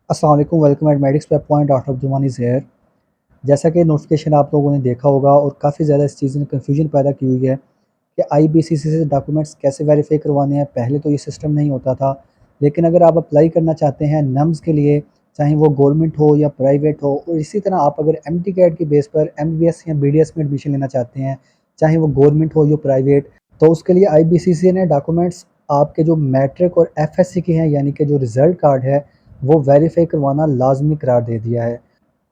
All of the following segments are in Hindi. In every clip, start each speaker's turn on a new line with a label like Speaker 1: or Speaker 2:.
Speaker 1: अस्सलाम वालेकुम, welcome eight medics web point. Doctor Abdul is here. जैसा कि नोटिफिकेशन आप लोगों ने देखा होगा और काफ़ी ज़्यादा इस चीज़ ने कन्फ्यूजन पैदा की हुई है कि आईबीसीसी से डॉक्यूमेंट्स कैसे वेरीफाई करवाने हैं। पहले तो ये सिस्टम नहीं होता था, लेकिन अगर आप अप्लाई करना चाहते हैं नम्स के लिए, चाहे वो गवर्नमेंट हो या प्राइवेट हो, और इसी तरह आप अगर एमडी कैट की बेस पर एमबीबीएस या बीडीएस में एडमिशन लेना चाहते हैं, चाहे वो गवर्नमेंट हो या प्राइवेट, तो उसके लिए आईबीसीसी ने डॉक्यूमेंट्स आपके जो मैट्रिक और एफएससी के हैं, यानी कि जो रिज़ल्ट कार्ड है, वो वेरीफाई करवाना लाजमी करार दे दिया है।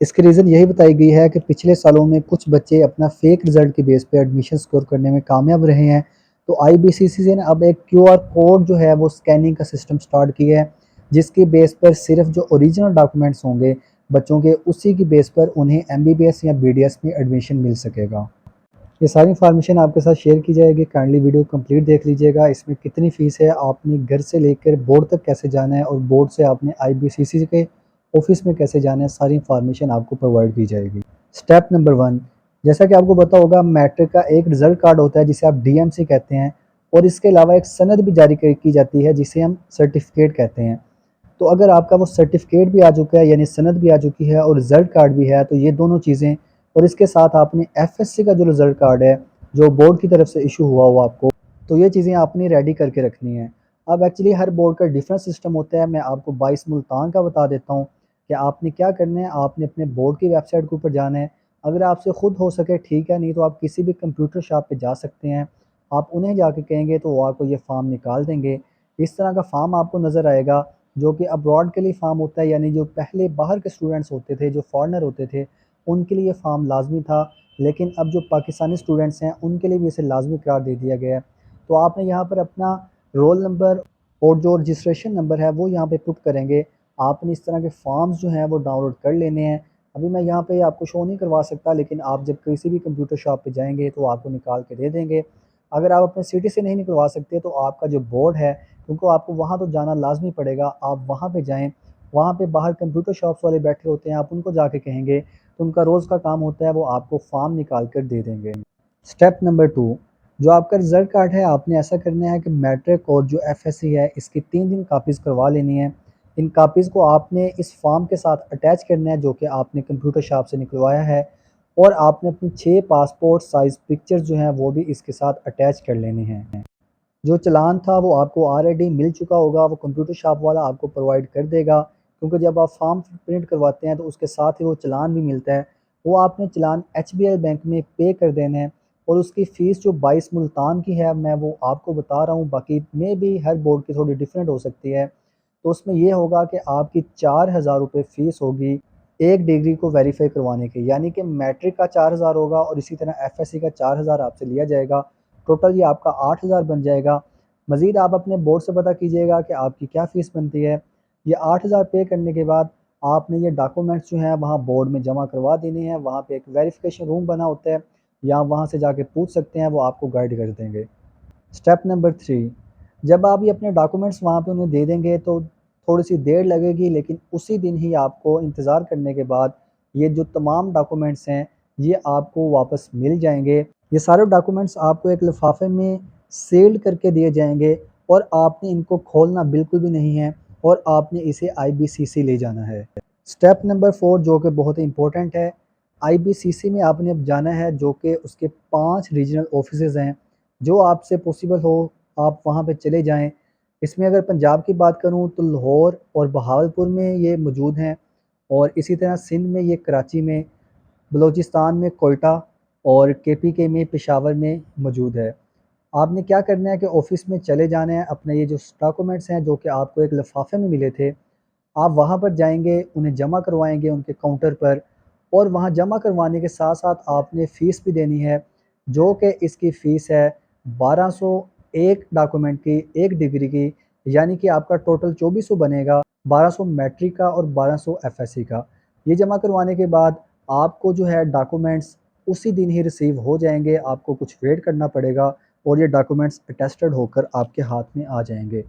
Speaker 1: इसकी रीज़न यही बताई गई है कि पिछले सालों में कुछ बच्चे अपना फेक रिज़ल्ट के बेस पे एडमिशन स्कोर करने में कामयाब रहे हैं। तो आईबीसीसी ने अब एक क्यूआर कोड जो है वो स्कैनिंग का सिस्टम स्टार्ट किया है, जिसकी बेस पर सिर्फ जो ओरिजिनल डॉक्यूमेंट्स होंगे बच्चों के, उसी की बेस पर उन्हें एमबीबीएस या बीडीएस में एडमिशन मिल सकेगा। ये सारी इन्फॉर्मेशन आपके साथ शेयर की जाएगी, काइंडली वीडियो कंप्लीट देख लीजिएगा। इसमें कितनी फ़ीस है, आपने घर से लेकर बोर्ड तक कैसे जाना है और बोर्ड से आपने आईबीसीसी के ऑफिस में कैसे जाना है, सारी इन्फॉर्मेशन आपको प्रोवाइड की जाएगी। स्टेप नंबर 1, जैसा कि आपको पता होगा, मैट्रिक का एक रिज़ल्ट कार्ड होता है जिसे आप डीएमसी कहते हैं, और इसके अलावा एक सनद भी जारी की जाती है जिसे हम सर्टिफिकेट कहते हैं। तो अगर आपका वो सर्टिफिकेट भी आ चुका है, यानी सनद भी आ चुकी है और रिज़ल्ट कार्ड भी है, तो ये दोनों चीज़ें, और इसके साथ आपने एफएससी का जो रिज़ल्ट कार्ड है जो बोर्ड की तरफ से इशू हुआ हो आपको, तो ये चीज़ें आपने रेडी करके रखनी है। अब एक्चुअली हर बोर्ड का डिफरेंट सिस्टम होता है। मैं आपको 22 मुल्तान का बता देता हूँ कि आपने क्या करना है। आपने अपने बोर्ड की वेबसाइट के ऊपर जाना है। अगर आपसे खुद हो सके ठीक है, नहीं तो आप किसी भी कंप्यूटर शॉप पे जा सकते हैं। आप उन्हें जाके कहेंगे तो वो आपको ये फ़ार्म निकाल देंगे। इस तरह का फ़ार्म आपको नज़र आएगा, जो कि अब्रॉड के लिए फ़ार्म होता है, यानी जो पहले बाहर के स्टूडेंट्स होते थे, जो फ़ॉरेनर होते थे, उनके लिए ये फ़ार्म लाज़मी था। लेकिन अब जो पाकिस्तानी स्टूडेंट्स हैं, उनके लिए भी इसे लाज़मी करार दे दिया गया है। तो आपने यहाँ पर अपना रोल नंबर और जो रजिस्ट्रेशन नंबर है वो यहाँ पे पुट करेंगे। आपने इस तरह के फॉर्म्स जो हैं वो डाउनलोड कर लेने हैं। अभी मैं यहाँ पे आपको शो नहीं करवा सकता, लेकिन आप जब किसी भी कंप्यूटर शॉप पे जाएँगे तो आपको निकाल के दे देंगे। अगर आप अपने सिटी से नहीं निकलवा सकते तो आपका जो बोर्ड है, क्योंकि आपको वहाँ तो जाना लाज़मी पड़ेगा, आप वहाँ पे जाएँ। वहाँ पे बाहर कंप्यूटर शॉप्स वाले बैठे होते हैं, आप उनको जाके कहेंगे, तो उनका रोज़ का काम होता है वो आपको फॉर्म निकाल कर दे देंगे। स्टेप नंबर 2, जो आपका रिज़ल्ट कार्ड है, आपने ऐसा करना है कि मैट्रिक और जो एफएससी है इसकी 3 कापीज़ करवा लेनी है। इन कापीज़ को आपने इस फॉर्म के साथ अटैच करना है जो कि आपने कंप्यूटर शॉप से निकलवाया है, और आपने अपनी 6 पासपोर्ट साइज़ पिक्चर्स जो हैं वो भी इसके साथ अटैच कर लेने हैं। जो चालान था वो आपको ऑलरेडी मिल चुका होगा, वो कंप्यूटर शॉप वाला आपको प्रोवाइड कर देगा, क्योंकि जब आप फॉर्म प्रिंट करवाते हैं तो उसके साथ ही वो चालान भी मिलता है। वो आपने चालान एचबीएल बैंक में पे कर देना है, और उसकी फ़ीस जो 22 मुल्तान की है, मैं वो आपको बता रहा हूँ, बाकी में भी हर बोर्ड की थोड़ी डिफरेंट हो सकती है। तो उसमें ये होगा कि आपकी 4000 रुपये फ़ीस होगी एक डिग्री को वेरीफाई करवाने की, यानी कि मैट्रिक का 4000 होगा और इसी तरह एफएससी का 4000 आपसे लिया जाएगा। टोटल ये आपका 8000 बन जाएगा। मज़ीद आप अपने बोर्ड से पता कीजिएगा कि आपकी क्या फ़ीस बनती है। ये 8000 पे करने के बाद आपने ये डॉक्यूमेंट्स जो हैं वहाँ बोर्ड में जमा करवा देने हैं। वहाँ पे एक वेरिफ़िकेशन रूम बना होता है, या वहाँ से जाके पूछ सकते हैं, वो आपको गाइड कर देंगे। स्टेप नंबर 3, जब आप ये अपने डॉक्यूमेंट्स वहाँ पे उन्हें दे देंगे तो थोड़ी-सी देर लगेगी, लेकिन उसी दिन ही आपको इंतज़ार करने के बाद ये जो तमाम डॉक्यूमेंट्स हैं, ये आपको वापस मिल जाएँगे। ये सारे डॉक्यूमेंट्स आपको एक लिफ़ाफ़े में सील्ड करके दिए जाएँगे, और आपने इनको खोलना बिल्कुल भी नहीं है, और आपने इसे आईबीसीसी ले जाना है। स्टेप नंबर 4, जो कि बहुत ही इम्पोर्टेंट है, आईबीसीसी में आपने अब जाना है, जो कि उसके 5 रीजनल ऑफिसेज़ हैं। जो आपसे पॉसिबल हो आप वहाँ पे चले जाएँ। इसमें अगर पंजाब की बात करूँ तो लाहौर और बहावलपुर में ये मौजूद हैं, और इसी तरह सिंध में ये कराची में, बलूचिस्तान में कोयटा, और केपीके में पेशावर में मौजूद है। आपने क्या करना है कि ऑफ़िस में चले जाना है, अपने ये जो डॉक्यूमेंट्स हैं जो कि आपको एक लिफ़ाफ़े में मिले थे, आप वहाँ पर जाएँगे, उन्हें जमा करवाएँगे उनके काउंटर पर, और वहाँ जमा करवाने के साथ-साथ आपने फ़ीस भी देनी है, जो कि इसकी फ़ीस है 1200 एक डॉक्यूमेंट की, 1 डिग्री की, यानी कि आपका टोटल 2400 बनेगा, 1200 मैट्रिक का और 1200 एफएससी का। ये जमा करवाने के बाद आपको जो है डॉक्यूमेंट्स उसी दिन ही रिसीव हो जाएँगे, आपको कुछ वेट करना पड़ेगा, और ये डॉक्यूमेंट्स अटेस्टेड होकर आपके हाथ में आ जाएँगे।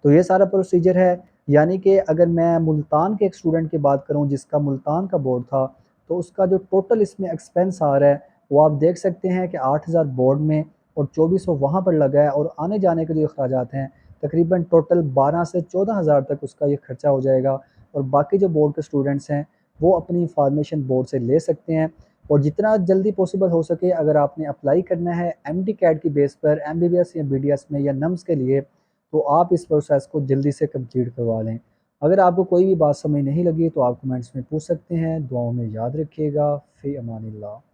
Speaker 1: तो ये सारा प्रोसीजर है। यानी कि अगर मैं मुल्तान के एक स्टूडेंट की बात करूँ जिसका मुल्तान का बोर्ड था, तो उसका जो टोटल इसमें एक्सपेंस आ रहा है, वो आप देख सकते हैं कि 8000 बोर्ड में और 2400 वहाँ पर लगा है, और आने-जाने के जो अखराजात हैं, तकरीबन टोटल 12 से 14,000 तक उसका ये खर्चा हो जाएगा। और बाकी जो बोर्ड के स्टूडेंट्स हैं वो अपनी इंफॉर्मेशन बोर्ड से ले सकते हैं। और जितना जल्दी पॉसिबल हो सके, अगर आपने अप्लाई करना है एमडी कैट की बेस पर एमबीबीएस या बीडीएस में या नम्स के लिए, तो आप इस प्रोसेस को जल्दी से कंप्लीट करवा लें। अगर आपको कोई भी बात समझ नहीं लगी तो आप कमेंट्स में पूछ सकते हैं। दुआओं में याद रखिएगा। फ़ी अमानिल्लाह।